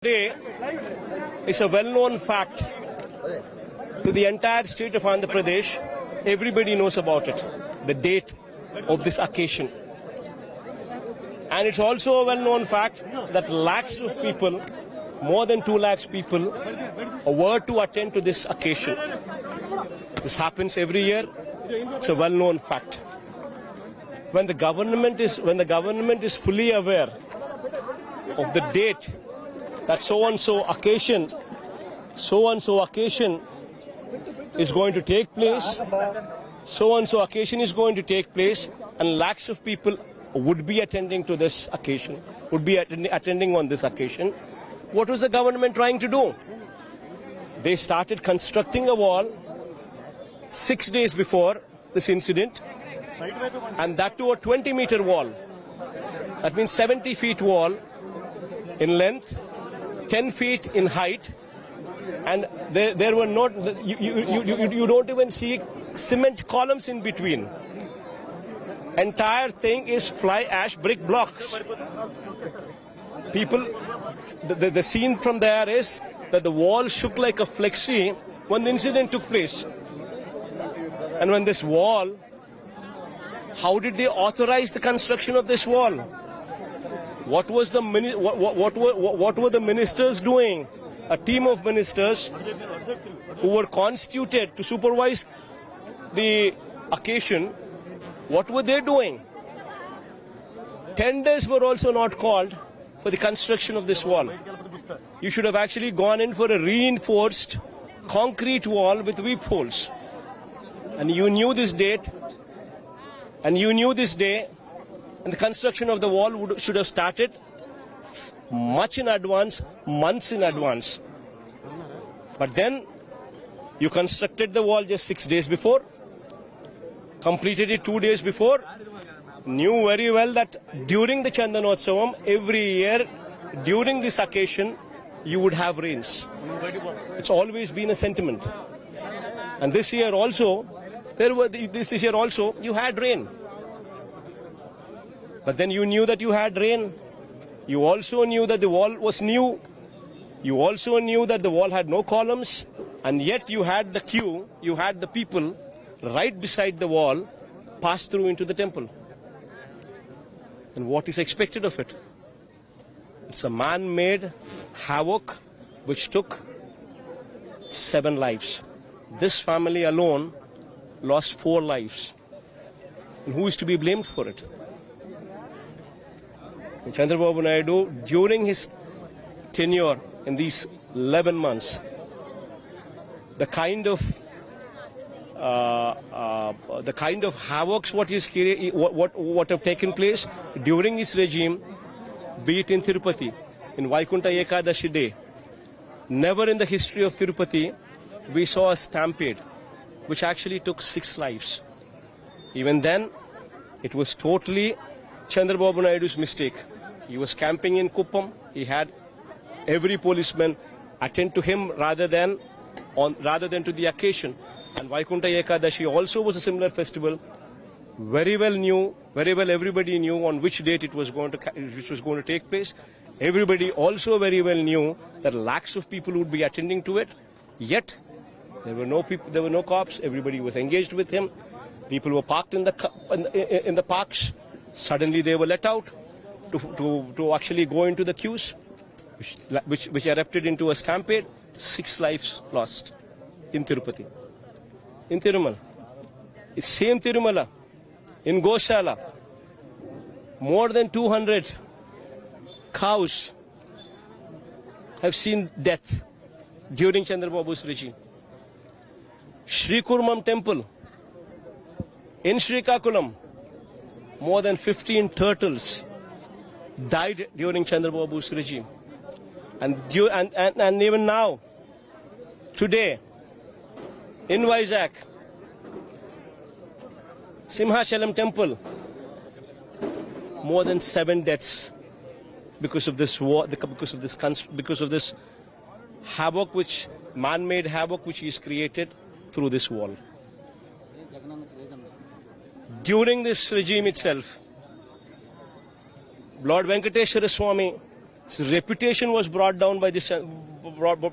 Today is a well-known fact to the entire state of Andhra Pradesh. Everybody knows about it, the date of this occasion. And it's also a well-known fact that lakhs of people, more than 2 lakhs people, were to attend to this occasion. This happens every year. It's a well-known fact. When the government is fully aware of the date that so and so occasion is going to take place, and lakhs of people would be attending to this occasion, attending on this occasion. What was the government trying to do? They started constructing a wall 6 days before this incident, and that too a 20-meter wall. That means 70 feet wall in length, 10 feet in height, and there were not, you don't even see cement columns in between. Entire thing is fly ash brick blocks. People, the scene from there is that the wall shook like a flexi when the incident took place. And when this wall, how did they authorize the construction of this wall? What were the ministers doing? A team of ministers who were constituted to supervise the occasion. What were they doing? Tenders were also not called for the construction of this wall. You should have actually gone in for a reinforced concrete wall with weep holes. And you knew this date, and you knew this day, and the construction of the wall should have started much in advance, months in advance. But then you constructed the wall just 6 days before, completed it 2 days before, knew very well that during the Chandanotsavam, every year, during this occasion, you would have rains. It's always been a sentiment. And this year also, you had rain. But then you knew that you had rain. You also knew that the wall was new. You also knew that the wall had no columns. And yet you had the queue, you had the people right beside the wall pass through into the temple. And what is expected of it? It's a man-made havoc which took 7 lives. This family alone lost 4 lives. And who is to be blamed for it? Chandrababu Naidu, during his tenure in these 11 months, the kind of havocs what have taken place during his regime, be it in Tirupati, in Vaikunta Ekadashi day, never in the history of Tirupati we saw a stampede which actually took 6 lives. Even then, it was totally Chandrababu Naidu's mistake. He was camping in Kuppam. He had every policeman attend to him rather than to the occasion. And Vaikunta Ekadashi also was a similar festival. Very well everybody knew on which date it was going to take place. Everybody also very well knew that lakhs of people would be attending to it. Yet there were no people, there were no cops. Everybody was engaged with him. People were parked in the parks. Suddenly they were let out to actually go into the queues, which erupted into a stampede. 6 lives lost in Tirupati. In Tirumala. It's same Tirumala. In Goshala. More than 200 cows have seen death during Chandrababu's regime. Sri Kurmam temple in Srikakulam, more than 15 turtles died during Chandrababu's regime. And even now, today, in Vizag, Simhachalam temple, more than 7 deaths because of this war, because of this havoc, which man-made havoc which is created through this wall. During this regime itself, Lord Venkateshwara Swami His reputation was brought down by this Chandrababu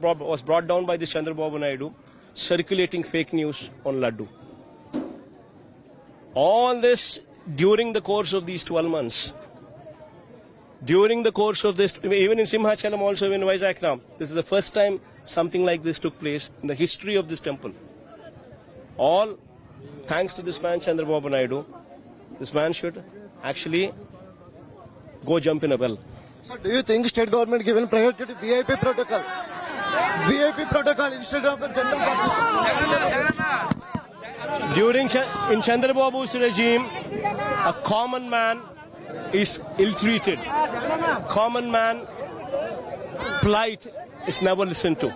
Naidu, circulating fake news on Laddu. All this during the course of these 12 months. During the course of this, even in Simhachalam, also in Vizag now, this is the first time something like this took place in the history of this temple. All thanks to this man, Chandrababu Naidu. This man should actually go jump in a well. So do you think state government given priority to VIP protocol? VIP protocol instead of the general protocol? In Chandrababu's regime, a common man is ill-treated. Common man plight is never listened to.